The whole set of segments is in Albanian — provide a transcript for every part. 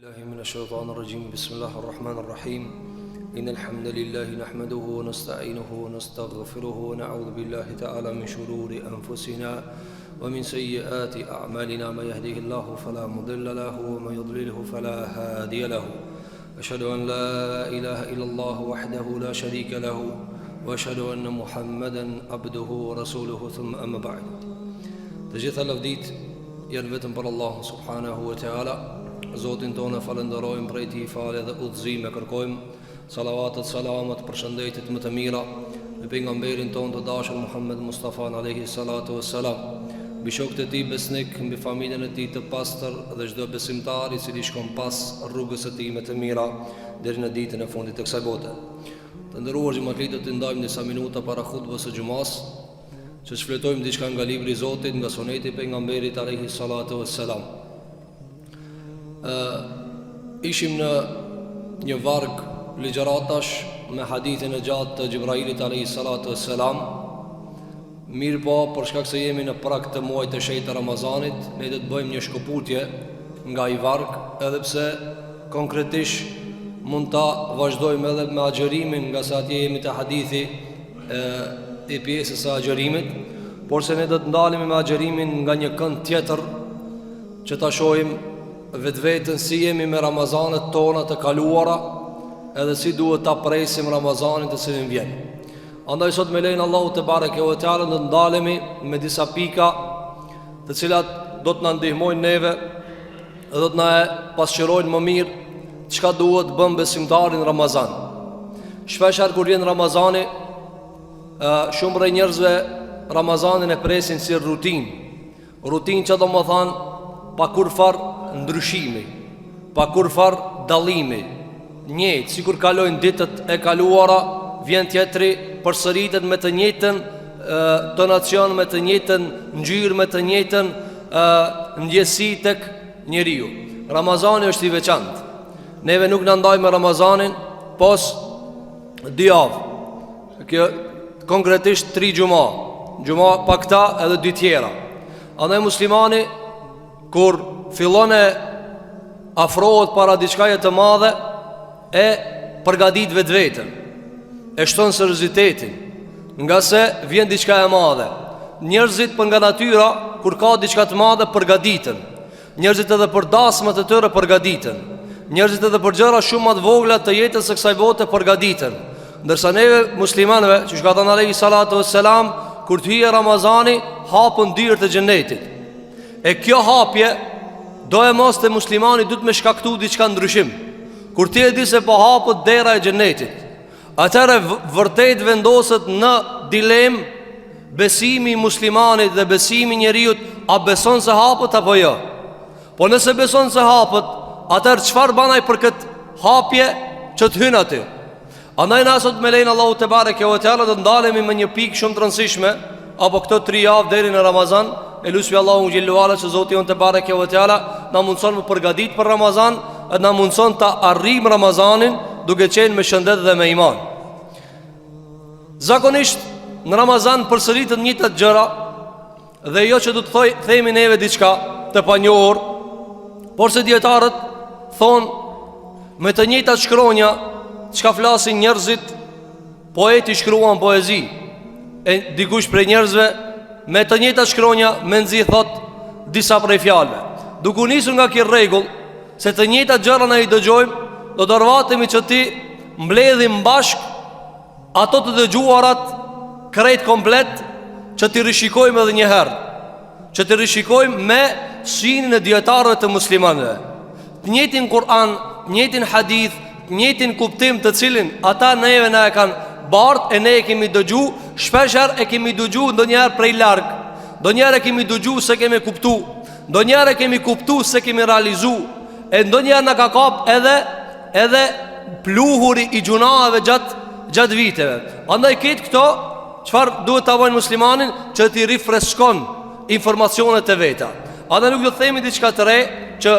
الله من الشيطان الرجيم بسم الله الرحمن الرحيم إن الحمد لله نحمده ونستعينه ونستغفره ونعوذ بالله تعالى من شرور أنفسنا ومن سيئات أعمالنا من يهده الله فلا مضل له ومن يضلله فلا هادي له أشهد أن لا إله إلا الله وحده لا شريك له وأشهد أن محمدا عبده ورسوله ثم أما بعد تجيث لفديت ينفتن بر الله سبحانه وتعالى Zotin tonë falenderojmë prej tij falë dhe udhëzime kërkojmë salavatet selamet përshëndetjet më të mira në pejgamberin tonë të dashur Muhammed Mustafa alayhi salatu wassalam mbi shokët e tij besnik, mbi familjen e tij të pastër dhe çdo besimtar I cili shkon pas rrugës së tij më të mira deri në ditën e fundit të kësaj bote. Të nderuar xhamatlitë, të ndajmë disa minuta para hutbës së xumas që shfletojmë diçka nga libri I Zotit, nga suneti I pejgamberit alayhi salatu wassalam. Ishim në një varg ligjëratash me hadithin e gjatë të Gjibrailit alayhi salatu wassalam. Mirë po, për shkak se jemi në prag të muajit të shenjtë të Ramazanit, ne do të bëjmë një shkëputje nga I varg, edhe pse konkretisht mund ta vazhdojmë edhe me agjërimin, nga sa atje jemi te hadithi e pjesës së agjërimit, por se ne do të ndalemi me agjërimin nga një kënd tjetër që ta shohim vetën si jemi me Ramazanet tona të kaluara, edhe si duhet ta presim Ramazanin të cilin vjen. Andaj sot me lejnë Allahu te bareke ve teala do të ndalemi me disa pika të cilat do të na ndihmojnë neve dhe do të na pasqyrojnë më mirë çka duhet të bëm besimtari në Ramazan. Shpeshherë kur vjen Ramazani, shumë prej njerëzve Ramazanin e presin si rutinë që do të thonë pa kurfar ndryshimi, pa kurfar dallimi. Njëjtë, sikur kalojnë ditët e kaluara, vjen tjetri, përsëritet me të njëjtën tonacion, me të njëjtën ngjyrë, me të njëjtën ndjesi tek njeriu. Ramazani është I veçantë. Neve nuk na ndajmë Ramazanin pos 2 javë. Kjo konkretisht 3 gjuma pa këta edhe 2 tjera. Andaj muslimani kur fillon e afrohet para diçkaje të madhe, e përgatit vetveten, e shton seriozitetin, nga se vjen diçka e madhe. Njerëzit për nga natyra, kur ka diçka të madhe, përgatiten. Njerëzit edhe për dasmat e tyre përgatiten. Njerëzit edhe për gjëra shumë më të vogla të jetës së kësaj bote përgatiten. Ndërsa neve muslimanëve, që ka thënë alayhi salatu wassalam, kur të hije Ramazani, hapën dyert e xhenetit. E kjo hapje do e mos të muslimani du të me shkaktu diçka ndryshim. Kur ti e di se po hapët dera e xhenetit, atëre vërtet vendoset në dilem besimi I muslimanit dhe besimi njeriut, a beson se hapët apo jo. Po nëse beson se hapët, atëre qëfar banaj për këtë hapje që të hynë aty. Andaj nësot me lejnë Allahu te bareke ve teala do të ndalemi me një pikë shumë të rëndësishme, apo këto 3 javë deri në Ramazan. E lusmi Allahu xhellu ala që Zoti on te bareke ve teala na mundson me përgatit për Ramazan, e na mundson ta arrijm Ramazanin duke qenë me shëndet dhe me iman. Zakonisht në Ramazan përsëritet njëjtat gjëra, dhe jo që do të themi neve diçka të panjohur, por se dietarët thonë me të njëjtat shkronja çka flasin njerëzit, poeti shkruan poezi, e dikush prej njerëzve me të njëjtat shkronja me nxit thot disa prej fjalëve. Duke nisur nga kjo rregull se të njëjtat gjëra ne I dëgjojmë, do të rvatemi që ti mbledhim bashk ato të dëgjuarat krejt komplet, që ti rishikojmë edhe një herë, që ti rishikojmë me shinin e dietarëve të muslimanëve. Të njëjtin Kur'an, të njëjtin hadith, të njëjtin kuptim të cilin ata neve na e kanë bart, e ne e kemi dëgju, shpeshher e kemi dëgju ndonjëherë prej larg, ndonjëherë e kemi dëgju se kemi kuptu, ndonjëherë e kemi kuptu se kemi realizu, e ndonjëherë na ka kap edhe pluhuri I gjunave gjatë viteve. Andaj këtë këto, çfarë duhet ta bëjnë muslimanin, që ti rifreskon informacionet e veta. Andaj nuk do të themi diçka të re që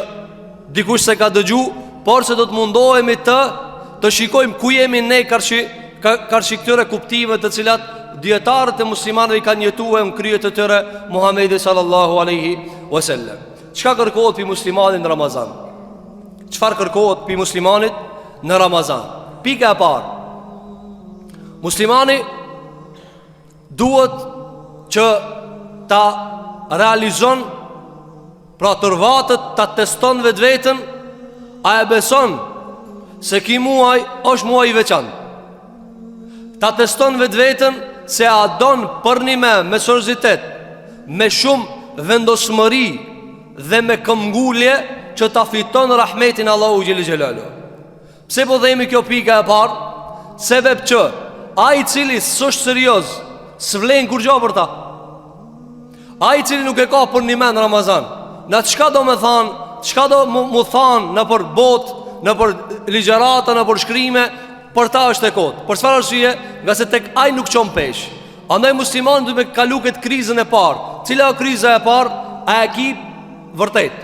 dikush se ka dëgju, por se do të mundohemi të shikojmë ku jemi ne karshi këtyre kuptive të cilat dietarët e muslimanëve I kanë jetuar në krye të tyre Muhamedi sallallahu alaihi wasallam. Çka kërkohet pi muslimanit në Ramazan? çfarë kërkohet pi muslimanit në Ramazan? Pika e parë, muslimani duhet që ta realizon, pra tërvatët, ta teston vetveten, a e beson se ki muaj është muaj i veçantë. Ta teston vetveten se a don për një me seriozitet, me shumë vendosmëri dhe me këmbgulje që ta fiton rahmetin Allahu xhelel xhelalu. Pse po themi kjo pika e parë? Sebeb që ai i cili s'është serioz, s'vlen kur gjë për ta. Ai i cili nuk e ka për një men Ramazan, na çka do me than, çka do mu than në për botë, në për ligjërata, në për shkrime, për ta është e kotë. Për çfarë arsye? Nga se tek ai nuk çon pesh. Andaj muslimani duhet me kalu këtë krizën e parë. Cila është kriza e parë? A e ki vërtet?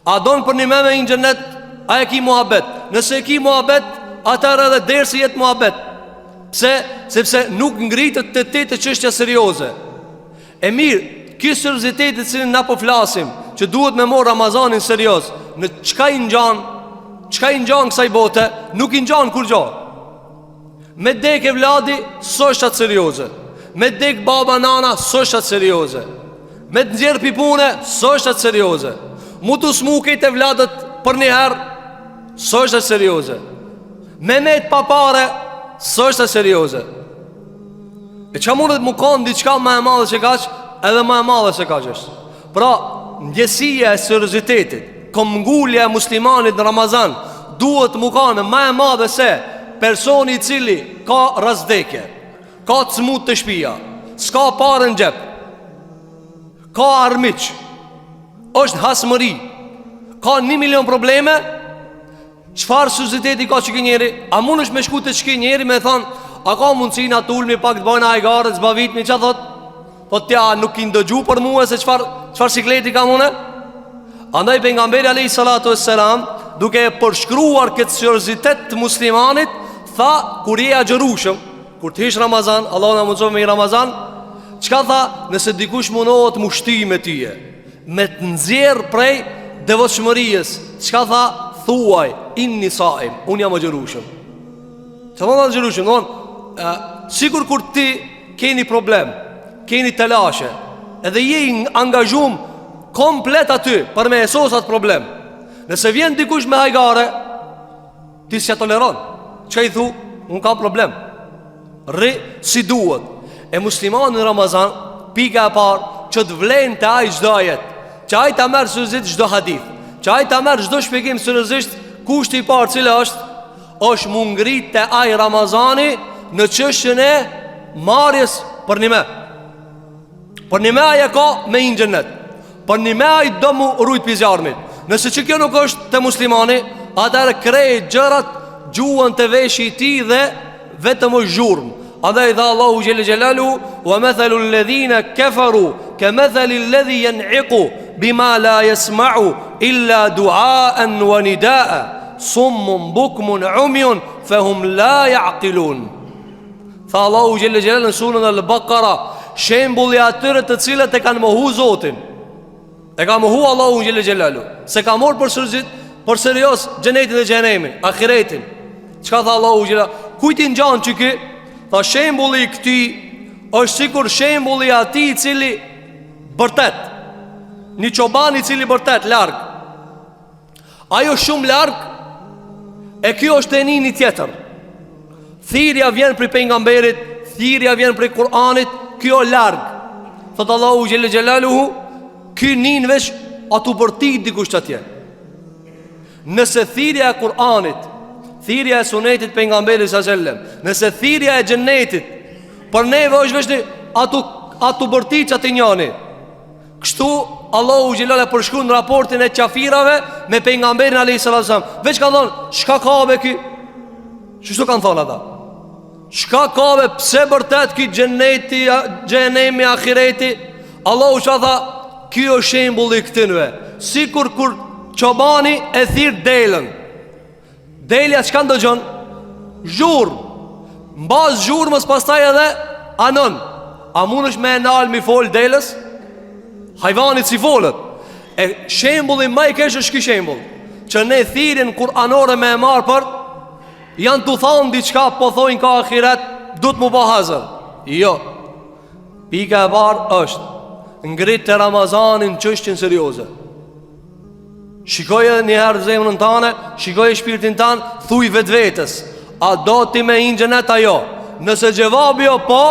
A don për një me internet? A e ki muhabet? Nëse e ki muhabet, atëherë edhe dersi jetë muhabet. Pse? Sepse nuk ngritet të çështja serioze. E mirë, ky serioziteti që na po flasim, që duhet me marr Ramazanin serioz, në çka i ngjan kësaj bote, nuk i ngjan kur gjë. Me dek e vladi, s'është atë serioze. Me dek baba nana, s'është atë serioze. Me të nxjerr pipune, s'është atë serioze. Mu të smukit e vladët për një herë, s'është atë serioze. Me të papare, s'është atë serioze. E që mundet mu kanë diçka ma e madhe që kaq, edhe ma e madhe që kaq është. Pra, ndjesia e seriozitetit, këmbgulja e muslimanit në Ramazan, duhet mu kanë ma e madhe se personi i cili ka razdekje, ka të smut të shpia, s'ka parë në gjep, ka armiq, është hasmëri, ka 1 milion probleme. Çfarë serioziteti ka që njeri? A mund është me shku të çki njeri me thonë, a ka mundësi na të ulmi pak të bëjnë ajgarët, zbavitni, që thot? Thot tja, nuk i ndëgju për mua se çfarë sikleti ka mune? Andaj pejgamberi alayhi salatu vesselam, duke e përshkruar këtë seriozitet të muslimanit, tha, kur je agjërushëm, kur të hish Ramazan, Allah na mundson me Ramazan, çka tha? Nëse dikush mundohet mushti me tyje, me të nxjerr prej devotshmërisë, çka tha? Thuaj, inni saim, unë jam agjërushëm. Çfarë do të agjërushëm? Sigur kur ti keni problem, keni telashe, edhe je i angazhuar komplet aty për me esosat problem. Nëse vjen dikush me hajgare, ti s'ja toleron. Çka i thu? Unë kam problem. Rri si duhet. E muslimani në Ramazan, pika e parë, që të vlen të ai çdo ajet, që ai ta merr seriozisht çdo hadith, që ai ta merr çdo shpjegim seriozisht. Kushti i parë cila është mu ngrit të ai Ramazani në çështjen e marrjes për një me. Për një me aja ka me i në gjennet, për një me aja do mu rujt pizjarmit. Nëse që kjo nuk është të muslimani, atëherë krejt gjërat gjuën të veshi i ti dhe vetëm është zhurmë. Andaj dha Allahu xhelel xhelalu, wa mathalu alladhina kafaru kamathali alladhi yan'iqu bima la yasma'u illa du'aan wa nidaa summun bukmun umyun fahum la ya'qilun. Tha Allahu xhelel xhelalu në surën Al-Baqara, shembulli atyre të cilët e kanë mohu Zotin, e ka mohu Allahu xhelel xhelalu, se ka marrë për serios xhenetin dhe xhenemin, ahiretin. Çka tha Allahu xhelel? Kujt i ngjan çiki? Tha shembulli i këtij është sikur shembulli i atij i cili bërtet, një çoban i cili bërtet larg. Ajo shumë larg, e kjo është e nini tjetër. Thirrja vjen prej pejgamberit, thirrja vjen prej Kur'anit, kjo larg. Thot Allahu xhelel xhelaluhu, ky nin vesh atu bërtit dikush atje. Nëse thirrja e Kur'anit, thirrja e sunetit pejgamberit sallallahu alajhi wasallam, nëse thirrja e xhenetit për neve është vesh atu bërtit çati njani. Kështu Allahu xhelal e përshkruan raportin e qafirave me pejgamberin alayhis salam. Veç ka thonë, çka ka be ky? Çështo kanë thonë ata? Çka ka be, pse vërtet ky xheneti, xhenemi, ahireti? Allahu çka tha, ky është shembulli i këtynve. Sikur kur çobani e thirr delën. Delja çka ndëgjon? Zhurmë. Mbas zhurmës pastaj edhe anon. A mundesh me nal mi fol delës? Hajvanit si folët. E shembulli më i keq është ky shembull. që ne thirin kuranore me e marë për janë të thonë diçka, po thojnë ka ahiret, du të mu ba hazër. Jo. Pika e parë është ngrit të Ramazanin çështjen serioze. Shikoje njëherë zemrën tane, shikoje shpirtin tanë, thuj vetë vetës, a do ti me hinë xhenet ajo? Nëse gjevabi jo po,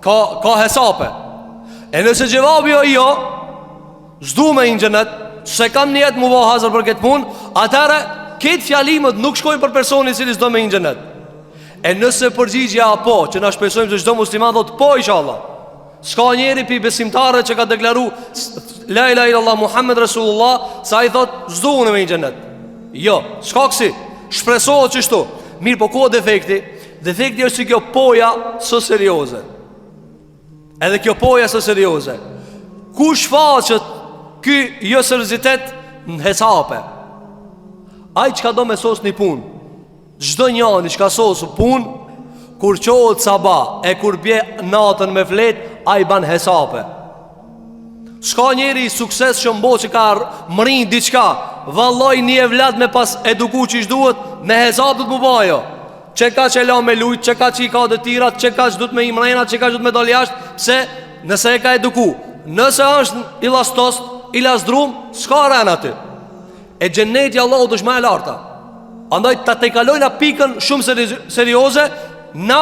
ka hesape. E nëse gjevabi jo, zdu me hinë xhenet, se kam njetë mu ba hazër për këtë punë, atëre këtë fjalimet nuk shkojnë për personi cili s'do me hinë xhenet. E nëse përgjigja apo, që na shpresojmë se çdo musliman thot po inshallah. S'ka njeri pi besimtarët që ka deklaru la ilaha illallah Muhammed Rasulullah, sa i thot s'duhen me xhenet. Jo, s'ka kësi. Shpresohet çështu. Mirë, po ku defekti? Defekti është si kjo poja së serioze. Edhe kjo poja së serioze. Ku shfaqet ky jo seriozitet në hesape? Ai çka do me sos një punë, çdo njani çka sos punë, kur qohet sabah e kur bje natën me flet, ai ban hesape. S'ka njeri i sukses që mbo që ka mërin diçka, valloj një evlat me pas eduku që ishtë duhet, me hesapët mu bajo. Që ka që la me lujt, që ka që i ka dhe tirat, që ka që du të me imrena, që ka që du të me dal jashtë, se nëse e ka eduku. Nëse është i lastost, i lasdrum, s'ka rena ty. E xheneti Allahu është më e larta. Andaj ta te kalojna pikën shumë serioze, na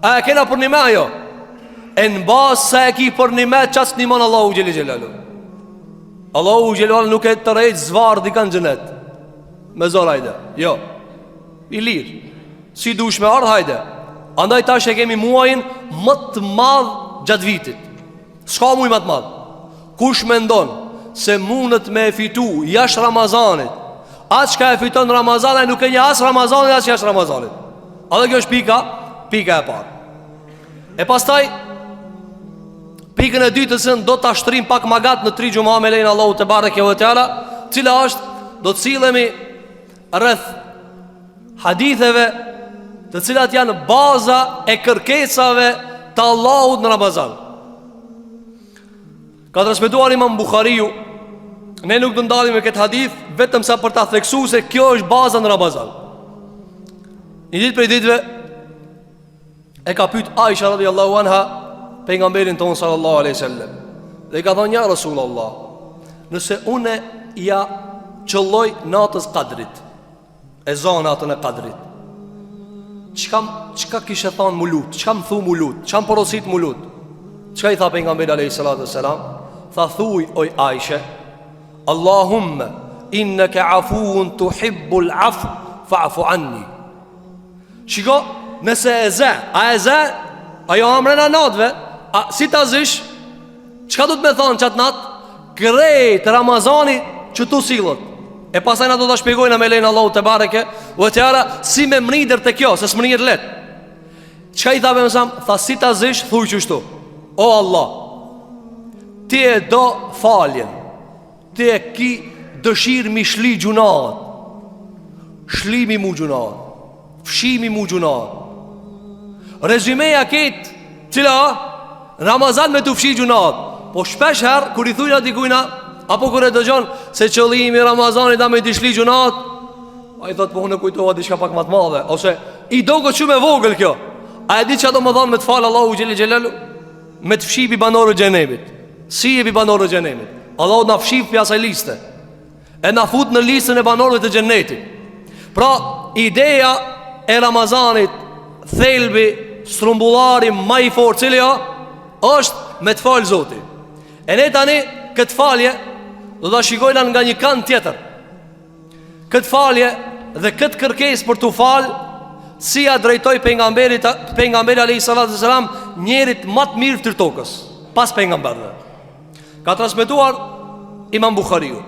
a e kena për një me ajo. E në basë se e ki për një me, qasë një manë Allahu Gjeli Gjelalu. Allahu Gjelalu nuk e të rejtë zvarë di kanë xhenet. Me zorë hajde, jo, i lirë, si dush me ardhë hajde. Andaj tash e kemi muajin më të madhë gjatë vitit. S'ka muaj më të madhë. Kush me ndonë se mundet me e fitu jashtë Ramazanit, atë që ka e fiton Ramazanit, nuk e një asë Ramazanit, asë jashtë Ramazanit. A dhe kjo është pika e parë. E pastaj pikën e dytësën do të ashtrim pak magat në 3 gjuma me lejnë Allahu te bareke ve teala, cila është, do të cilemi rreth haditheve të cilat janë baza e kërkesave të Allahut në Ramazan. Ka transmetuar Imam Buhariu, ne nuk do ndalim me këtë hadith vetëm sa për ta theksuar se kjo është baza në Ramazan. Një ditë prej ditëve e ka pyet Aisha radhiyallahu anha pejgamberin ton sallallahu alaihi wasallam. Dhe i ka thonë: "Ja Rasulullah, nëse unë ja qëlloj natës Kadrit, e zonë natën e Kadrit, çka kishe thonë mu lut? Çka më thu mu lut? Çka më porosit mu lut?" Çka i tha pejgamberi alayhi salatu wasalam? Tha: "Thuj oj Aisha, Allahumma innaka afuun tuhibbul afu fa'fu anni." Shiko, nëse e zë, a e zë, ajo amrena natëve, si ta zish, qka du të me thonë qatë natë? Krejt Ramazani që tu silët. E pasaj na do të shpjegojnë me lejnë Allahu te bareke ve teala si me mridër të kjo, se s'mridër let. Qka i thave mësam? Tha: si ta zish, thuj qështu: o Allah, ti e do faljen, ti e ki dëshirë mi shli gjunat, shlimi mu gjunat, fshimi mu gjunat. Rezumeja ketë cila Ramazan me të fshi gjunat. Po shpesh herë kër i thujna dikujna, apo kër e dëgjon se qëllimi Ramazanit da me t'i shli gjunat, a i thot: po unë e kujtova diçka pak mat madhe, ose i do këtë që me vogël kjo. A e di që do më thonë me të falë Allahu Gjeli Gjelalu? Me të fshi pi banorë gjenemit. Si e pi banorë gjenemit? Allahu na fshi për asaj liste, e na fut në listën e banorëve të gjenetit. Pra ideja e Ramazanit, thelbi, strumbullari ma i forë cili është me të falë Zoti. E ne tani këtë falje do të shikojna nga një kanë tjetër. Këtë falje dhe këtë kërkes për të falë, si ja drejtoj pejgamberi alayhi salatu wasalam njerit më të mirë të tokës pas pejgamberëve. Ka transmetuar Imam Buhariu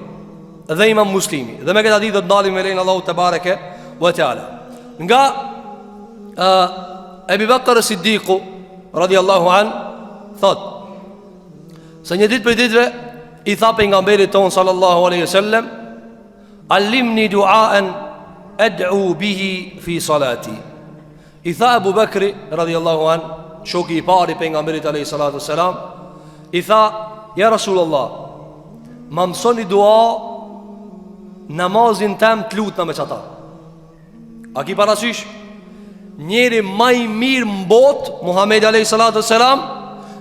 dhe Imam Muslimi, dhe me këtë hadith do të ndalim me lejnë Allahu te bareke ve teala. Nga Ebu Bekr Siddiku radhiyallahu an thot se një ditë për ditëve i tha pejgamberit ton sallallahu alaihi wasallam: allimni du'aan ad'u bihi fi salati. I tha Ebu Bekri radhiyallahu an, shoku i parë i pejgamberit alayhi salatu wasalam, i tha: ja Rasulullah, më mësoni dua namazin tem të lutna me qata. A ki parasysh? Njeri maj mirë mbot Muhamedi alayhi salatu selam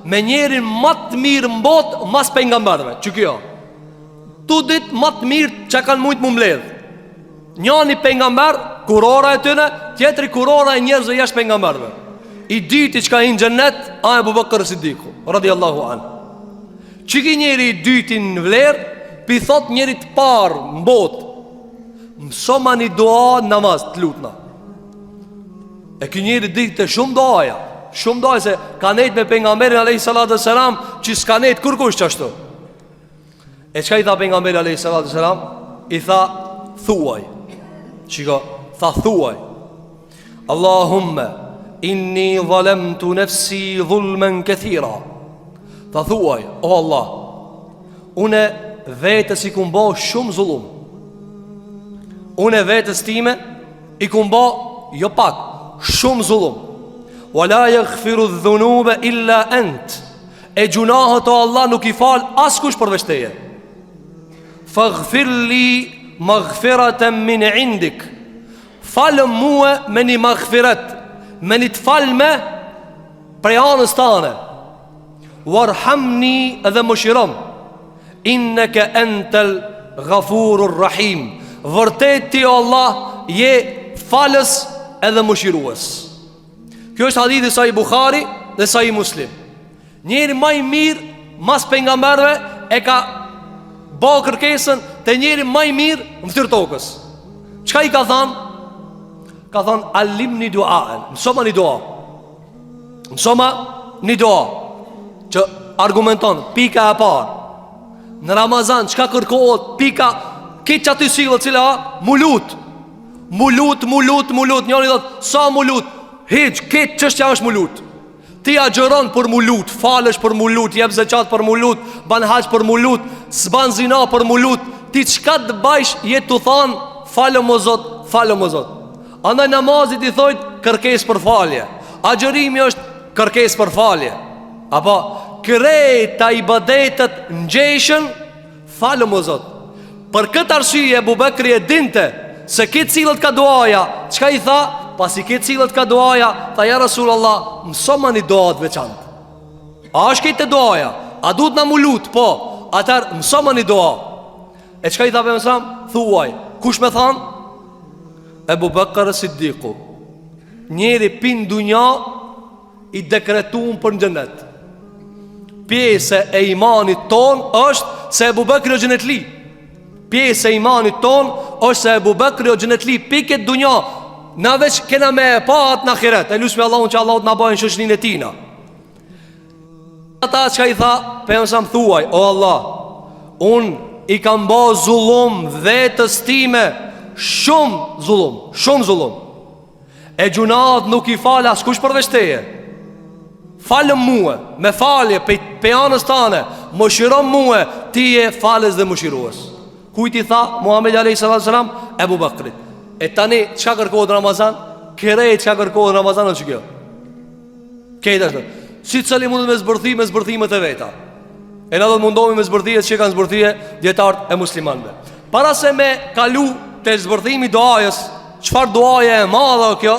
me njerin matë mirë mbot mas pejgamberëve. Që kjo tu dit matë mirë që kanë mujtë më mbledh. Njani pejgamber, kurora e tyne, tjetri kurora e njerëzve jashtë pejgamberëve. I dyti që ka hinë xhennet, a Abu Bakr Siddiku radhiyallahu anhu. Që ki njeri i dyti në vlerë, pi thot njeri të parë në botë, mësoma një dua namaz të lutna. E kë njeri dikte shumë doaja, se ka nejt me pejgamberin alayhi salatu selam, që s'ka nejt kërkush qashtu. E qka i tha pejgamberi alayhi salatu selam? I tha thuaj. Qiko, tha thuaj, Allahumme inni zalemtu nefsi dhulmen këthira. Tha thuaj, o Allah, une vetës i kumbo shumë zullum. Une vetës time i kumbo jo pak, shumë zullum. Wala yaghfiru dhunube illa ent. E gjunahët o Allah nuk i fal askush përveç teje. Faghfirli maghfiratem min indik. Falëm muë me një maghfiret, me një të falme prej anës tane. Warhamni edhe më shirom, inneke entel ghafurur rahim. Vërtet ti o Allah je falës edhe më shirues. Kjo është hadithi sa i Bukhari dhe sa i Muslim. Njeri maj mirë mas pejgamberëve e ka ba kërkesën të njeri maj mirë në fytyrë tokës. Çka i ka thanë? Ka thanë alimni duaen, mësoma një dua. Mësoma një dua që argumenton pika e parë. Në Ramazan çka kërkohet? Pika këtë që aty siglet cila mulut. Mulut. Njëri dhëtë, sa mulut? Hiq, këtë qështja është mulut. Ti agjeron për mulut, falësh për mulut, jep zeqat për mulut, ban haq për mulut, s'ban zina për mulut. Ti qka të bajsh jetë të thanë, falëm o Zot. Andaj namazit i thojtë kërkes për falje. Agjerimi është kërkes për falje. Apo krejta i badetet në gjeshën, falëm o Zot. Për këtë arsye Abu Bekri e dinte se këtë cilët ka duaja. Qka i tha? Pasi këtë cilët ka duaja, tha ja Rasulullah, mësoma një duat veçantë. A është këtë duaja? A duhet na mulut? Po, atër mësoma një dua. E qka i tha për mësam? Thuaj, kush me thanë? Abu Bakr Siddiku. Njeri pin dunja i dekretuar për në xhenet. Pjesë e imanit ton është se Abu Bakri o xhenetli. Pjesë e imanit ton është se Abu Bakri o xhenetli. Piket dunja, na veç kena me e pat në ahiret. E lusme Allahun që Allahut na bajnë shoqërinë e tina. Ata që i tha, për mësam thuaj, o Allah, unë i kam ba zullum vetës time, shumë zullum. E gjunat nuk i falë askush përveç teje. Falëm muë, me falje pe anës tane, më shiron muë, ti je falës dhe më shiruës. Kujt i tha Muhamedi alayhi salam? Abu Bakrit. E tani çka kërkohet Ramazan? Kërejt çka kërkohet Ramazan është kjo. Këta është. Si cili mundet me zbërthimet e veta. E na do të mundohemi me zbërthimet që kanë zbërthie dietarët e muslimanëve. Para se me kalu te zbërthimi duajës, çfarë duaje e madhe kjo?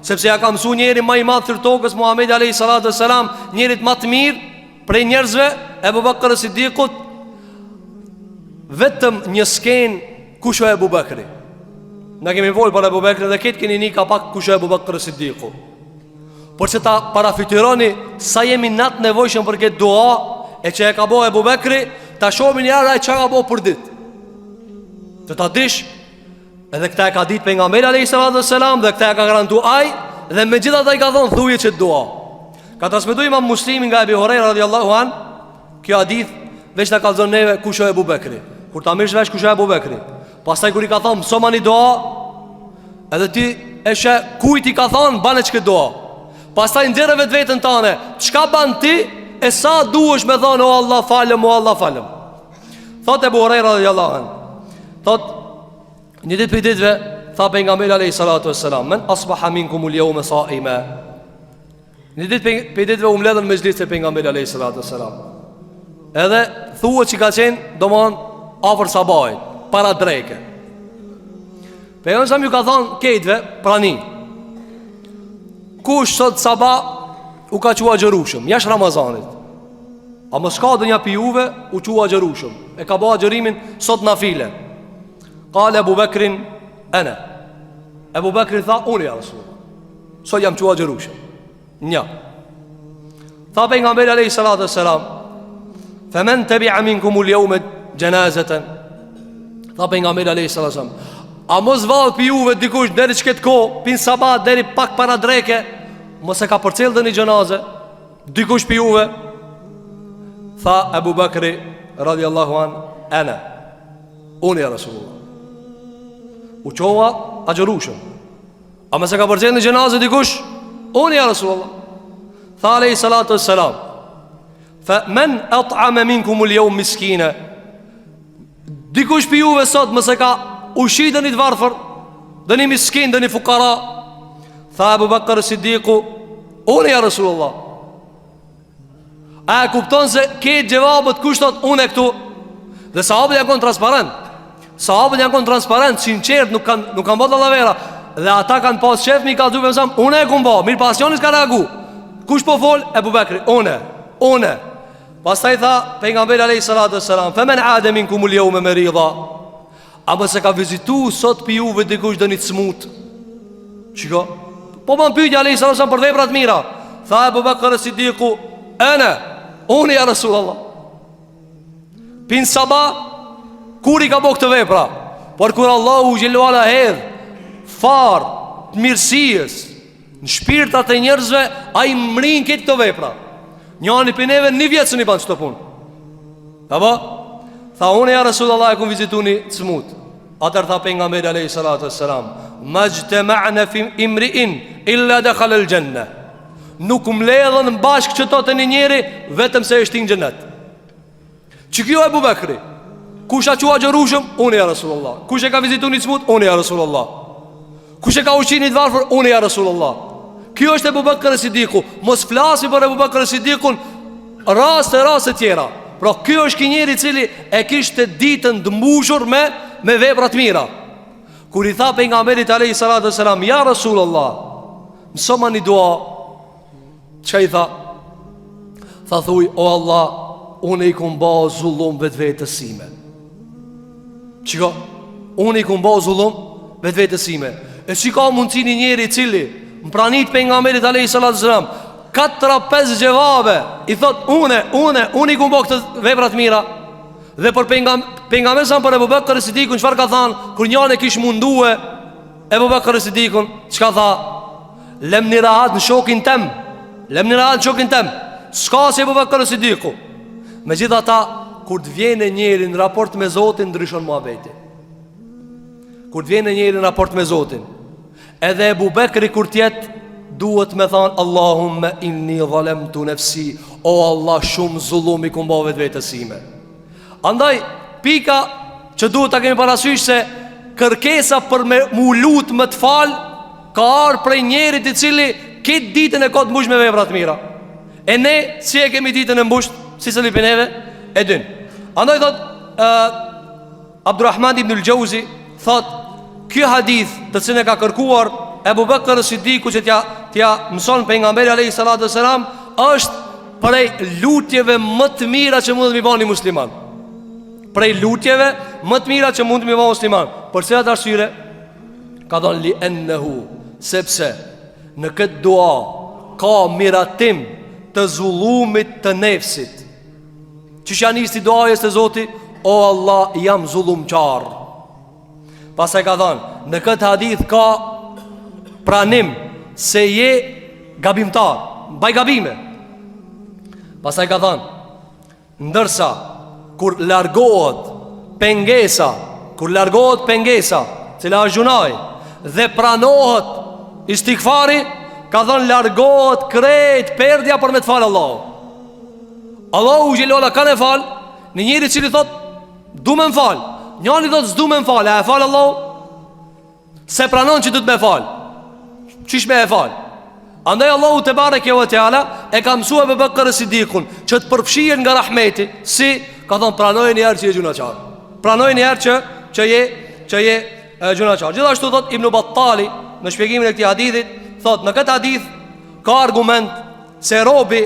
Sepse ja ka mësuar njëri më i madh të tokës Muhamedi alayhi salatu selam, njëri më të mirë prej njerëzve, Abu Bakr Siddiqut. Vetëm një skenë kush është Abu Bakri. Na kemi folur për Abu Bakrin dhe këtë keni një ka pak kush është Abu Bakr Siddiqu. Por që ta parafityroni sa jemi natë nevojshëm për këtë dua e që e ka bo Abu Bakri, ta shohim njëra e që ka bo për dit. Të ta dish, edhe këta e ka dit pejgamberi alayhi salatu selam, dhe këta e ka garantu aj, dhe me gjitha ta i ka thonë thuje që dua. Ka transmetuar Imam Muslimi nga Ebi Hurajra radhiyallahu an, kjo hadith veç ta kallzon neve kush është Abu Bakri. Kur ta mirësh vesh kush është Abu Bakri. Pastaj kur i ka thonë mësoma një dua, edhe ti e sheh kujt i ka thonë bane çka dua. Pastaj nxjerrë vetën tane, çka ban ti e sa duhesh me thonë o Allah falem, o Allah falem. Thot Ebu Hurajra radhiyallahu an. Thot një ditë për ditëve, tha pejgamberi alayhi salatu wassalam, men asbaha minkum al-yawma sa'ima. Një ditë për ditëve u mbledhën mezhlisit e pejgamberit alayhi salatu wassalam. Edhe thuhet që ka qenë domon afër sabahit, para dreke. Pejgamberi sa më ka thonë ketëve prani, kush sot sabah u ka qua xherushëm jashtë Ramazanit, a mos ka ndonjë pi juve u qua xherushëm, e ka bëu xherimin sot nafile. Qale Abu Bekrin ana. Abu Bekri tha unë ja Rasulullah, sot jam qua xherushëm. Nja. Tha pejgamberi alayhi salatu wassalam, faman tabi'a minkum al-yawma janazatan. Tha pejgamberi alayhi salatu wassalam, a mos vallë pi juve dikush deri çket kohë, pin sabat deri pak para dreke, mos e ka përcjell dhe një xhenaze dikush pi juve? Tha Abu Bakri radiallahu an, ana, unë ja Rasulullah, u qova a gjërushëm, a mos e ka përcjell një xhenaze dikush? Unë ja Rasulullah. Tha alayhi salatu wassalam, fa man at'ama minkum al-yawm miskina, dikush pi juve sot mos e ka ushqit dhe një të varfër, dhe një miskin, dhe një fukara? Tha Abu Bakr Siddiku, unë ja Rasulullah. A e kupton se këtë gjevabët kushtot unë e këtu? Dhe sahabët janë konë transparent, sahabët janë konë transparent, sinqert, nuk kanë bëtë lavera. Dhe ata kanë pas shef, mi ka dhuve mësam, unë e kumë ba, mirë pasionis ka reagu. Kush po fol? Abu Bakri, une. Pas ta i tha pejgamberi alayhi salatu wassalam, fa man aada minkum al-yawma marida, a mos e ka vizitu sot pi juve dikush dhe një të smut? Qiko? Po më pyetja alayhi salatu wassalam për veprat mira. Tha Abu Bakr Siddiku, ana, unë ja Rasulullah. Pin sabah, kur i ka bo këtë vepra? Por kur Allahu xhellahu ala hedh farë të mirësijës në shpirtat e njerëzve, a i mrin këtë të vepra. Njani për neve një vjetë së një banë qëto punë. Apo? Tha unë ja Rasulullah e kun vizitu një të smut. Atër tha pejgamberi alayhi salatu wassalam, majtama'na fi imri'in illa dakhala al-janna. Nuk mbledhen në bashkë qëto të një njeri vetëm se është në xhenet. Që kjo e Abu Bekri, kush a qua gjërushëm? Unë ja Rasulullah. Kush e ka vizitu një të smut? Unë ja Rasulullah. Kush e ka ushqit një të varfër? Unë ja Rasulullah. Kjo është Abu Bakr Siddiku. Mos flasi për Abu Bakr Siddikun raste tjera. Pra kjo është njeri cili e kishte ditën dëmbushur me veprat mira. Kur i tha pejgamberit alayhi salatu wassalam, ja Rasulullah, mësoma një dua, çka i tha? Tha thuj, o Allah, unë i kum ba zullum vetvetes sime. Çka? Unë i kum ba zullum vetvetes sime. E si ka mundësi një njeri cili më pranit pejgamberit alayhi salatu wassalam 4-5 gjevabe, i thot unë i kum ba këtë veprat mira. Dhe për pejgamberi sa për Abu Bakr Sidikun çfarë ka thënë kur njëri kish mundue Abu Bakr Sidikun? Çka tha? Lemni rahat në shokin tem. S'ka si Abu Bakr Sidiku. Megjithatë, kur të vjen njëri në raport me Zotin, ndryshon muhabeti. Kur të vjen njëri në raport me Zotin, edhe Abu Bakri kur të jetë duhet me thanë Allahumma inni zalamtu nafsi, o Allah, shumë zullum i kum bë vetes sime. Andaj, pika që duhet ta kemi parasysh se kërkesa për me mu lut më të fal ka ardhur prej njerit i cili këtë ditën e ka të mbush me vepra të mira. E ne si e kemi ditën e mbush, si se lipi neve, e din. Andaj thot Abdurrahman ibn al-Jauzi, thot ky hadith të cilën e ka kërkuar Abu Bakr Siddiku që t'ja mëson pejgamberi alayhi salatu wasalam, është prej lutjeve më të mira që mund të mi bani musliman. Prej lutjeve më të mira që mund të mi bani musliman. Për cilat arsye? Ka thonë li ennehu, sepse në këtë dua ka miratim të zullumit të nefsit. Që janë isti duajes të Zoti, o Allah, jam zullumqar. Pastaj ka thonë, në këtë hadith ka pranim se je gabimtar, baj gabime. Pastaj ka thënë, ndërsa kur largohet pengesa, cila është gjunaj, dhe pranohet istighfari, ka thënë largohet krejt perdja për me të falë Allahu. Allahu xhelala ka ne fal, në njëri cili thot du me më fal, njëri thot s'du me më fal, a e fal Allahu? Se pranon që du të me fal, qish me e fal? Andaj Allahu te bareke ve teala e ka mësua Abu Bakr Sidikun që të përfshihen nga rahmeti. Si ka thon, pranojeni herë që je gjunaçar, pranojeni herë që je gjunaqar. Gjithashtu thot Ibn Battali në shpjegimin e këtij hadithit, thot në këtë hadith ka argument se robi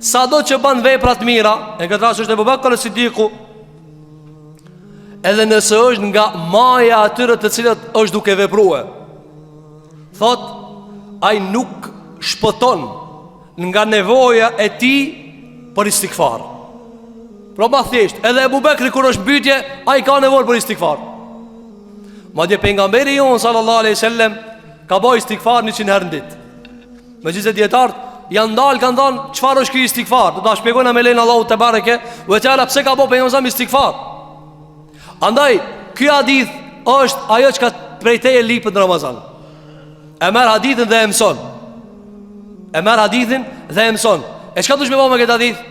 sado që bën vepra të mira, në këtë rast është Abu Bakr as-Siddiku, edhe nëse është nga maja atyre të cilët është duke vepruar, thot ai nuk shpëton nga nevoja e tij për istighfar. Proba thjesht, edhe Abu Bekri kur është mbytje, ai ka nevojë për istighfar. Madje pejgamberi jon sallallahu alaihi wasallam ka bëj istighfar 100 herë në ditë. Megjithëse dietarët janë ndalë, kanë thënë çfarë është ky istighfar? Do ta shpjegojnë me lenin Allahu te bareke ve teala pse ka bëj pejgamberi istighfar. Andaj ky hadith është ajo që ka prej teje lipët në Ramazan. E merr hadithin dhe e mëson. E merr hadithin dhe e mëson. E çka duhet të bëjmë me këtë hadith?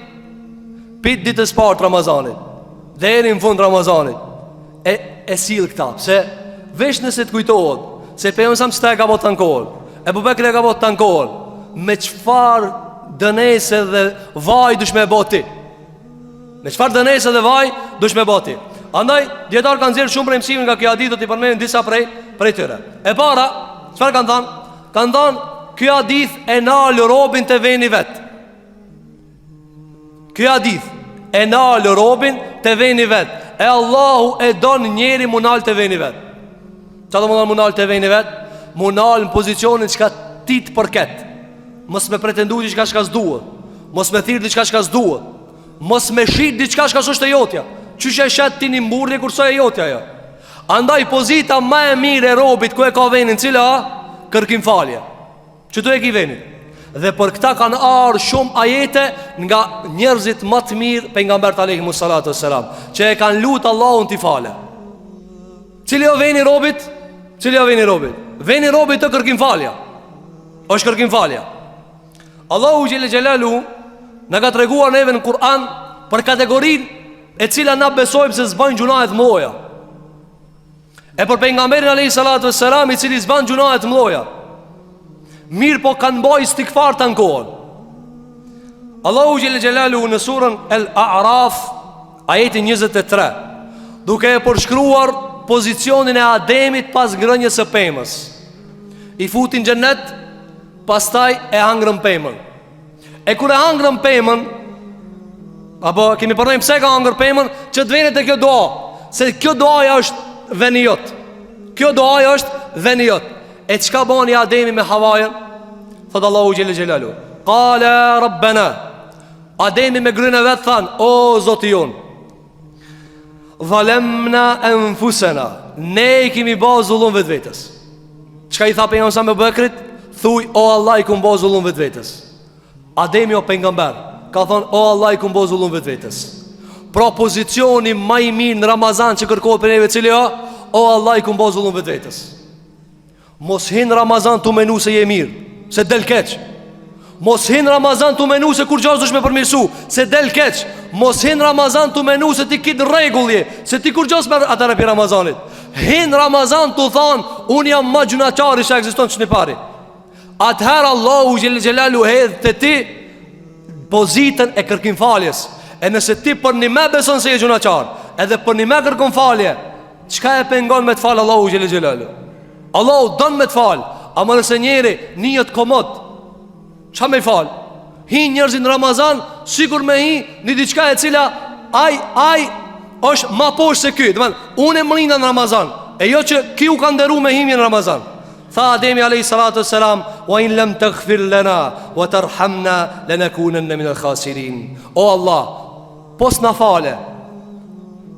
Pit ditës parë të Ramazanit deri në fund Ramazanit. E sill këta, pse veç nëse të kujtohet se pejgamberi sa ka bota tankol, Abu Bekri ka bota tankol, me çfarë dënese dhe vaj dush me boti. Me çfarë dënese dhe vaj dush me boti. Andaj dietar kanë nxjerrë shumë mësime nga ky hadith, do t'i përmendin disa prej tyre. E para, çfarë kanë thënë? Kanë thënë ky hadith e nal robin te veni vet. Ky hadith e nal robin te veni vet. E Allahu e don njeri munal te veni vet. Çfarë do të thonë munal te veni vet? Munal në pozicionin çka ti të përket. Mos me pretendu diçka që s'duhet. Mos me thirr diçka që s'duhet. Mos me shit diçka që s'është e jotja. Qysh e shet ti një mburrje kurse e jotja ajo. Andaj pozita më e mirë e robit ku e ka venin, cila kërkim falje. Çdo e ki venin. Dhe për këta kanë ardhur shumë ajete nga njerëzit më të mirë pejgambert alayhimus salatu wassalam, që e kanë lut Allahun t'i falë. Cili o veni robit? Cili o veni robit? Veni robit të kërkim falja. Është kërkim falja. Allahu xhelle xhelalu na ka treguar neve në Kur'an për kategorinë e cila na besojmë se s'bën gjunahe të mëdha. E për pejgamberin alayhi salatu wassalam i cili s'bën gjunahe të mëdha, mirë po kanë bëj istighfar të ankohen. Allahu xhelle xhelalu në surën Al-A'raf ajeti 23, duke e përshkruar pozicionin e Ademit pas ngrënjes së pemës, i futin xhenet, pastaj e hangrën pemën. E kur e hangrën pemën, apo kemi përmendur pse ka hangër pemën, që të vjen te kjo dua, se kjo dua është veni jot. Kjo dua është veni jot. E çka bani Ademi me Havajën? Thot Allahu xhelle xhelalu, qala rabbana, Ademi me grynë vet than, o Zoti jon, zalamna anfusana, ne i kemi bë zullum vetvetes. Çka i tha pejgamberi sa me Bekrit? Thuj, o Allah, i kum bë zullum vetvetes. Ademi o pejgamber ka thon, o Allah, i kum bë zullum vetvetes. Pra pozicioni më i mirë në Ramazan që kërkohet për neve, cili o Allah, i kum bë zullum vetvetes. Mos hin Ramazan tu menu se je mirë, se del keq. Mos hin Ramazan tu menu se kur gjash dush me përmirësu, se del keq. Mos hin Ramazan tu menu se ti kit rregullje, se ti kur gjash me atëra për Ramazanit. Hin Ramazan tu thon, un jam më gjunaçari që ekziston ç'ni pari. Atëherë Allahu xhel xhelalu hedh te ti pozitën e kërkim faljes. E nëse ti për një me beson se je gjunaçar, edhe për një me kërkon falje, çka e pengon me të fal Allahu xhel xhelalu? Allahu don me të fal, ama nëse njeri njët komod, qa me fal? Hi njerëzit në Ramazan, sigur me hi një diçka e cila aj është ma poshtë se ky. Unë e mrina në Ramazan, e jo që ki u ka nderu me himje në Ramazan. Tha Ademi alayhi salatu wassalam, wa in lam taghfir lana wa tarhamna lanakunanna min al-khasirin. O Allah, pos na fale,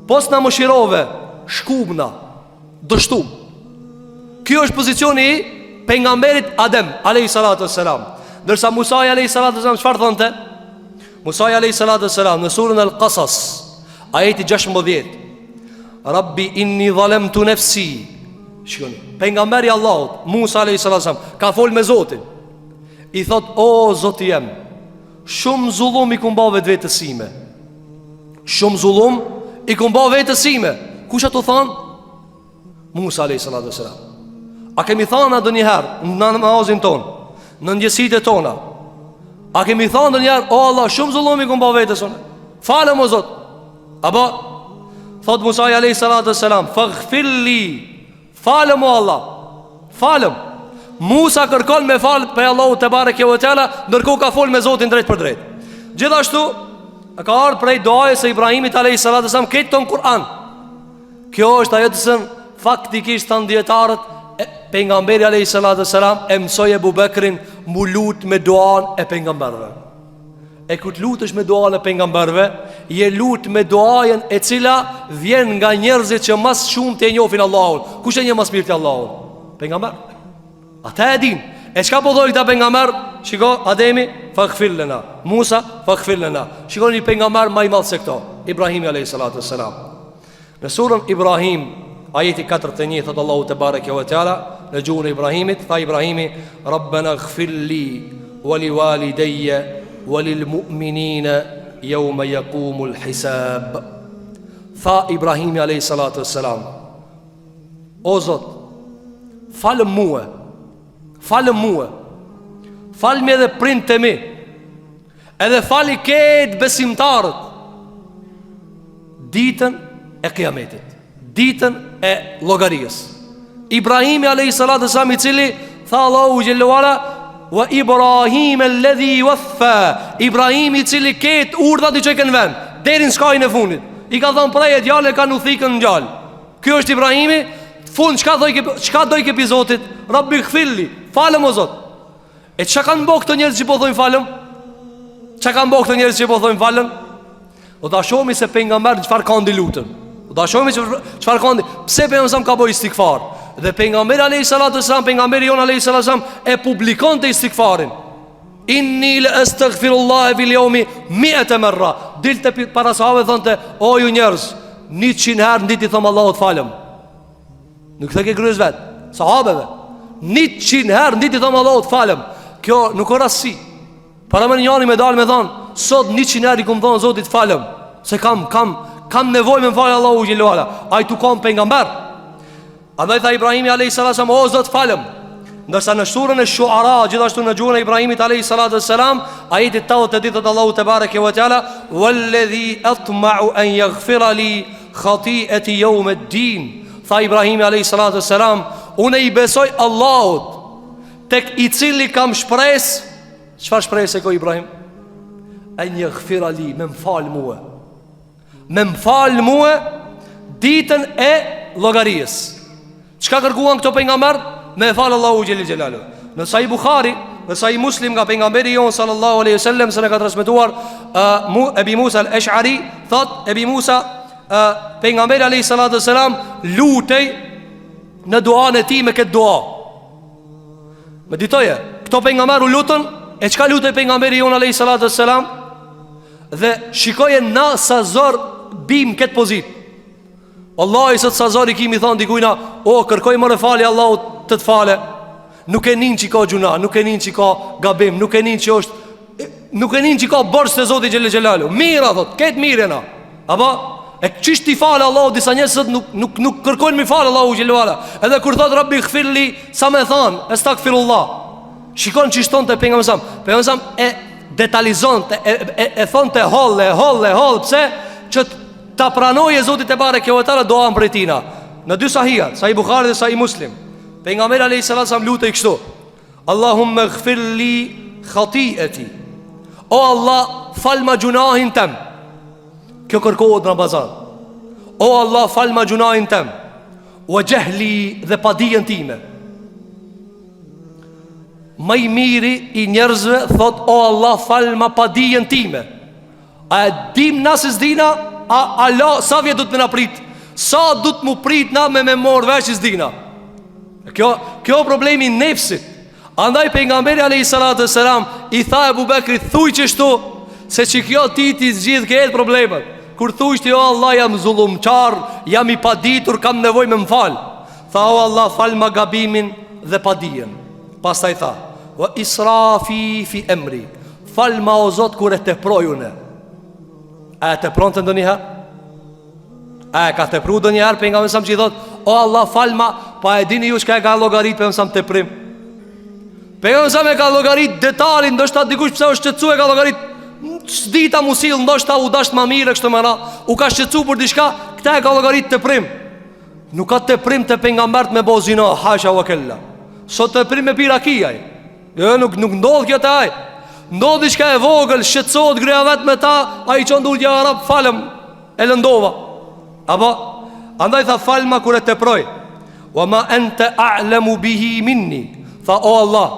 pos na mëshirove, shkumna, dështum. Kjo është pozicioni i pejgamberit Adem alayhi salatu wassalam. Ndërsa Musa alayhi salatu wassalam çfarë thonte? Musa alayhi salatu wassalam në surën Al-Qasas ajeti 16, Rabbi inni zalamtu nafsi. Shikoni, pejgamberi Allahut Musa alayhi salatu wassalam ka fol me Zotin. I thot, o Zoti jem, shumë zullum i kum bë vetvetes sime. Shumë zullum i kum bë vetes sime. Kush ato thon? Musa alayhi salatu wassalam. A kemi thana do njëherë në namazin ton, në ndjesitë tona, a kemi thana do njëherë, o Allah, shumë zullumi kum bë vetes unë, falem o Zot? Apo thot Musa alayhi salatu wassalam, faghfirli Falëm o Allah, falëm. Musa kërkon me falë për Allahu te bareke ve teala, ndërkohë ka fol me Zotin drejt për drejt. Gjithashtu ka ardhur prej duajës së Ibrahimit alayhis salam këtë ton Kur'an. Kjo është ajo që faktikisht thënë dietarët, pejgamberi alayhis salam e mësoi Abu Bekrin mu lut me duan e pejgamberëve. E kur të lutesh me duan e pejgamberëve, je lut me duajën e cila vjen nga njerëzit që më shumë të njohin Allahun. Kush e njeh më së miri Allahun? Pejgamber. Ata e din. E çka po thoi këta pejgamber? Shiko, Ademi, faghfir lana. Musa, faghfir lana. Shikoni pejgamber më i madh se këto, Ibrahim alayhis salam. Në surën Ibrahim, ajeti 41, thot Allahu te bareke ve teala, në gjuhën e Ibrahimit, tha Ibrahimi, Rabbana ighfir li wa li walidayya wa lil mu'minina yawma yaqumul hisab. Tha Ibrahimi alayhis salam, o Zot, falë mua, falë me edhe prind të mi, edhe fali ketë besimtarët ditën e kiametit, ditën e llogarisë. Ibrahimi alayhis salam, i cili tha Allahu xhallahu ala, wa Ibrahim alladhi waffa, Ibrahimi i cili ketë urdhat i çojën në vend deri në skajin e fundit. I ka thënë prej djalë kanë u thikën në gjallë. Ky është Ibrahimi. Fund çka do i ke pi Zotit? Rabbi ighfirli, falem o Zot. E çka kanë bërë këto njerëz që po thonë falem? Çka kanë bërë këto njerëz që po thonë falem? Do ta shohim se pejgamberi çfarë ka ndi lutën. Do ta shohim çfarë ka ndi. Pse pejgamberi ka bërë istighfar? Dhe pejgamberi alayhis salam, pejgamberi jon alayhis salam e publikonte istighfarin. Inni la astaghfirullah fil yawmi 100 marra. Dilte para sahabëve thonte, o ju njerëz, 100 herë nditi them Allahut falem. Nuk të ke kryes vetë, sahabeve 100 herë nditi thëmë Allahut falem. Kjo nuk o rasti. Para me njani me dalë me thonë, sot 100 herë i këmë thonë Zotit falem, se kam nevoj me më falë Allahu gjelluala. A i tu kam pengamber. Andaj tha Ibrahimi alayhis salam, o Zot falem. Ndërsa në surën e Shuara, gjithashtu në gjuhën e Ibrahimit alayhis salam, ajeti 80 thot Allahu te bareke ve teala, walladhi atma'u an yaghfira li khati'ati yawm ad-din. Tha Ibrahimi alayhis salam, unë i besoj Allahut, tek i cili kam shpresë. Çfarë shpresë ka Ibrahim? An yaghfira li, me m'fal mua, me m'fal mua ditën e llogarisë. Çka kërkuan këto pejgamber? Me falë Allahu xhelel xhelalu. Në Sahih Buhari, në Sahih Muslim nga pejgamberi jon sallallahu alaihi wasallam, se ne ka transmetuar Ebi Musa al-Ash'ari, thot Ebi Musa, pejgamberi alayhi salatu wasalam lutej në duan e tij me këtë dua. Meditoje, këto pejgamber u lutën, e çka lutej pejgamberi jon alayhi salatu wasalam? Dhe shikoje na sa zor bim këtë pozitë. Wallahi sot sa zor i kimi thon dikujna, o kërkoj më falje Allahut të të fale. Nuk e nin që ka gjuna, nuk e nin që ka gabim, nuk e nin që është, nuk e nin që ka bërës të Zotit Gjellë Gjellalu. Mira, thot, ketë mire na. Apo, e qështë ti fale Allahu, disa njësët nuk kërkojnë mi fale Allahu Gjellalu. Edhe kur thot Rabbi ighfirli, sa me thanë, estakfirullah. Shikon që ishton të pejgamberi Pejgamberi e detalizon, e thonë të holle, pse? Që ta pranoj e Zotit e bareke ve teala doan për tina. Në dy sahihat, Sahih Buhari dhe Sahih Muslim, pejgamberi alayhis salam lutej kështu: Allahumma ighfir li khati'ati. O Allah, fal ma gjunahin tem. Kjo kërkohet në Ramazan. O Allah, fal ma gjunahin tem, wa jahli, dhe padijen time. Më i miri i njerëzve thot, o Allah, fal ma padijen time. A e dim na se s'dina? A Allah, sa vjet du të me na prit? Sa du të mu prit na me morë veç i s'dina? Kjo problemi nefsit. Andaj pejgamberi alayhis salam i tha Abu Bekrit, thuj qështu, se që kjo ti zgjidh këtë problemet. Kur thuj ti, o Allah, jam zullumqar, jam i paditur, kam nevoj me m'fal. Tha, o Allah, fal ma gabimin dhe padijen. Pas ta i tha, wa israfi fi emri, fal ma o Zot kur e te projune. A e te pronë të ndonjëherë? A e ka te pru ndonjëherë? Për nga mësam që i thot, o Allah, falma, pa e dini ju shka e ka logarit për mësam të prim. Për nga mësam e ka logarit detalin, ndoshta dikush pëse o shqetsu e ka logarit, s'dita musil, ndoshta u dasht ma mire, kështë të mëra, u ka shqetsu për dishka, këta e ka logarit të prim. Nuk ka të prim të pejgambert me bo zina, hasha wa kella. Sot të prim me pirakia. Jo, nuk ndodh kjo të aj. Ndodh diçka e vogël, shqetësohet greja vet me ta, ai çon dul ja arab, falem, e lëndova. Apo andaj tha falma kur e teproj. Wa ma anta a'lamu bihi minni. Tha o Allah,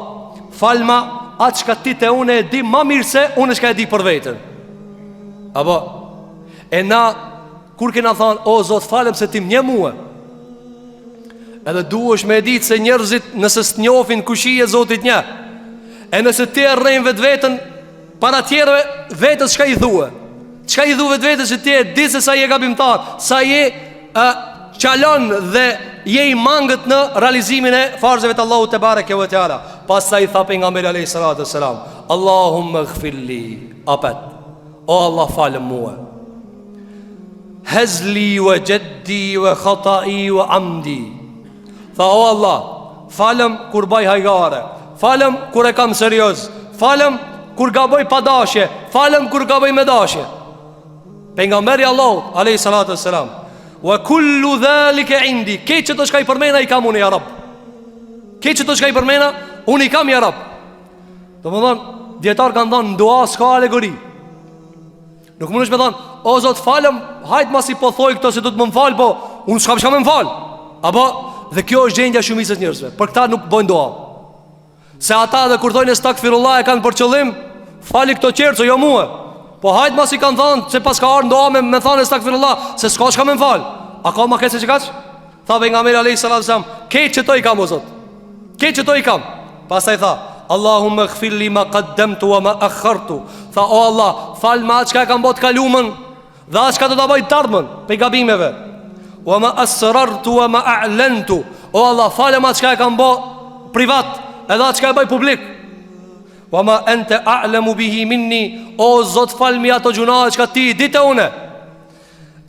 falma atë çka ti te unë e di më mirë se unë çka e di për veten. Apo e na kur kena thonë o Zot falem se ti më një mua. Edhe duhesh me ditë se njerëzit nëse s'njohin kush i Zotit një. E nëse ti e rrejnë vetën para tjerëve, vetës çka i thue? Çka i thue vetës se ti e di se sa je gabimtar, sa je çalon dhe je i mangët në realizimin e farzeve të Allahut te bareke ve teala. Pastaj tha pejgamberi alayhis salatu wassalam, Allahumma ighfirli, apet. O Allah falem mua. Hazli wa jaddi wa khata'i wa amdi. Tha o Allah, falem kur baj hajgare, falem kur e kam serioz, falem kur gaboj pa dashje, falem kur gaboj me dashje. Pejgamberi Allahut alayhis salatu wassalam, wa kullu dhalika indi. Ke që të shkaj përmena i kam unë ja Rab. Ke që të shkaj përmena unë i kam ja Rab. Do më thonë, djetarë kanë thonë, në dua s'ka alegori. Nuk më nësh me thonë, o Zot falem, hajtë mas i po thoj këto se du të më falë, po unë s'ka më falë. Apo, dhe kjo është gjendja shumicës njerëzve. Për këta nuk bojnë dua. Se ata dhe kur thojnë stakfirullah e kanë për qëllim, fali këto qertë, jo muë. Po hajtë mas i kanë thonë, se pas ka arë ndoa me thonë stakfirullah, se s'ka shka me më falë. A ka ma këtë se që kaqë? Tha pejgamberi alayhis salatu wassalam, këtë që to i kam o Zot, këtë që to i kam. Pastaj tha, Allahumma ighfir li ma qaddamtu wa ma akhartu. Tha o Allah, fal ma çka kam bot kalumën dhe as çka do ta bëj tardhmën pe gabimeve. Wa ma asrartu wa ma a'lantu. O Allah, fal ma çka kam bë privat edhe as çka e bëj publik. Wa ma anta a'lamu bihi minni. O Zot, fal mi ato gjuna çka ti di te une.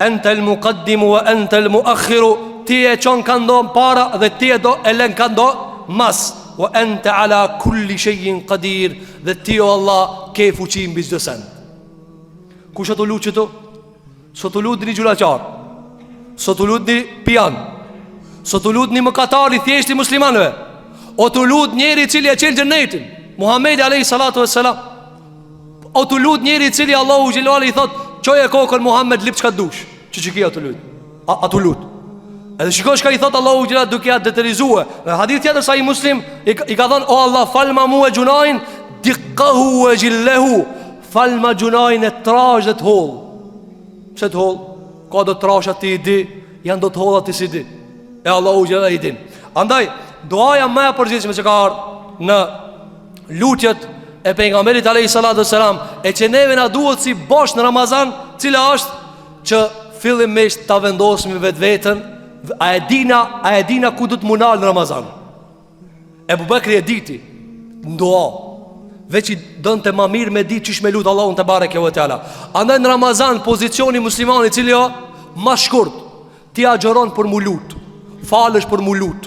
Anta al-muqaddimu wa anta al-mu'akhiru. Ti e çon kando para dhe ti e do e lën kando mas. Wa anta ala kulli shay'in qadir. Dhe ti o Allah ke fuqi mbi çdo send. Kush ato lut çto? Sot lut një gjulaçar, sot lut një pian, sot lut një mëkatar i thjeshtë i muslimanëve, o të lut njeri i cili e çel xhenetin, Muhamedi alayhi salatu wassalam. O të lut njeri i cili Allahu xhelali i thot, çoje kokën Muhammed lip çka dush. Çiçikia të lut. A të lut. Edhe shikosh ka i thot Allahu xhelali duke ja deterizuar. Në hadith tjetër sa i muslim i ka thënë o Allah falma mua gjunain diqahu wa jillahu. Falma gjunain e trash dhe të holl. Pse të holl? Ka do trashat ti i di, janë do të hollat ti si di. E Allahu xhelali i din. Andaj duaja më e përgjithshme që ka ardhur në lutjet e pejgamberit alayhi salatu wassalam, e që neve na duhet si bosh në Ramazan, cila është që fillimisht ta vendosim vetveten, a e dina ku do të munal në Ramazan. Ebu Bekri e diti në dua, veç i donte më mirë me ditë çish me lut Allahun te bareke ve teala. Andaj në Ramazan pozicioni muslimani i cili më shkurt, ti agjeron për mu lut, falësh për mu lut,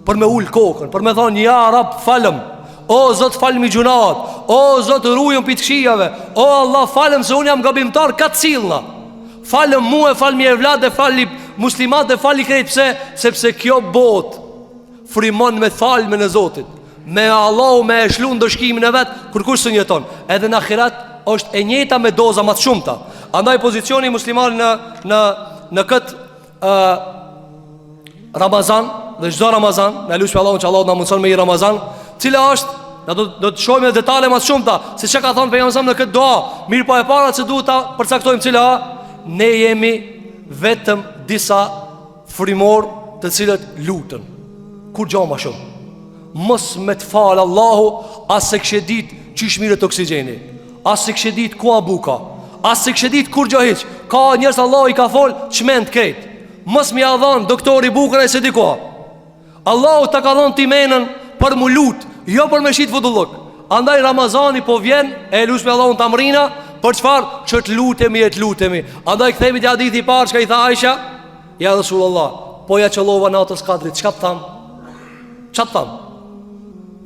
për me ul kokën, për me thonë ja Rab falem. O Zot falmi gjunat, o Zot rujëm për të këshijave, o Allah falem se unë jam gabimtar ka cilna. Falem mu e falmi e vlad dhe fali muslimat dhe fali krejt. Pse? Sepse kjo bot frimon me falme në Zotit, me Allahu me e shlun dëshkimin e vetë, kur kush së njëton. Edhe në akhirat është e njëta me doza më të shumta. Andaj pozicioni musliman në këtë Ramazan dhe çdo Ramazan, në lutem Allahun që Allahu na mundson me i Ramazan, cila është, do të shohim detale më të shumta se çka ka thënë pejgamberi në këtë dua. Mirë po e para se duhet ta përcaktojmë cila ne jemi vetëm disa frimor të cilët lutën. Kur gjo ma shumë mos me të falë Allahu, as se kështë dit qysh mirët oksigjeni, as se kështë dit ku a buka, as se kështë dit kur gjo hiq. Ka njërës Allahu i ka folë qment krejt. Mos mi a dhonë doktori bukën e se di ku a. Allahu ta ka dhonë ti menën për mu lutë, jo për me shqitë futulluk. Andaj Ramazani po vjen, e lusme Allahun të amrina, për qëfar? Që të lutemi e të lutemi. Andaj këthejmi të hadithi parë, që ka i tha Aisha, ja Rasulullah, po ja qëllova natës kadrit, qka të thamë? Qa të thamë?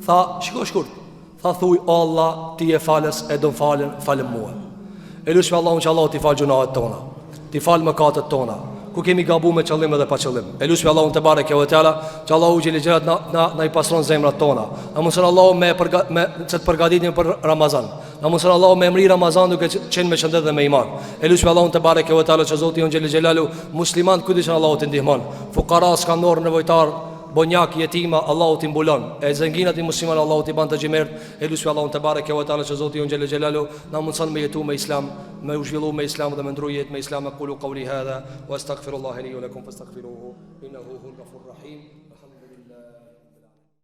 Tha, shiko shkurt, tha thuj, o Allah, ti e falës, e do më falem mua. E lusme Allahun që Allah ti falë gjunahet tona, ti falë mëkatët tona. ku kemi gabu me qëllim edhe pa qëllim. Elusmi Allahun te bareke ve teala, që Allahu xhelel xhelat na I pastron zemrat tona. Na mëson Allahu me të përgatitim për Ramazan. Na mëson Allahu me emri Ramazan duke qenë me shëndet dhe me iman. Elusmi Allahun te bareke ve teala, që Zoti jon xhelel xhelalu musliman kujt ishin Allahu të ndihmon. Fuqara, skandor, nevojtar, bonjak, jetima, Allahu t'i mbulon. E zënginat I musliman Allahu t'i ban të gjimert. Elusmi Allahun te bareke ve teala, që Zoti jon xhelel xhelalu na mëson me jetu me islam, me u zhvillu me islam dhe me ndru jetë me islam. Aqulu qawli hadha wa astaghfirullaha li wa lakum fastaghfiruhu innahu huwal ghafurur rahim.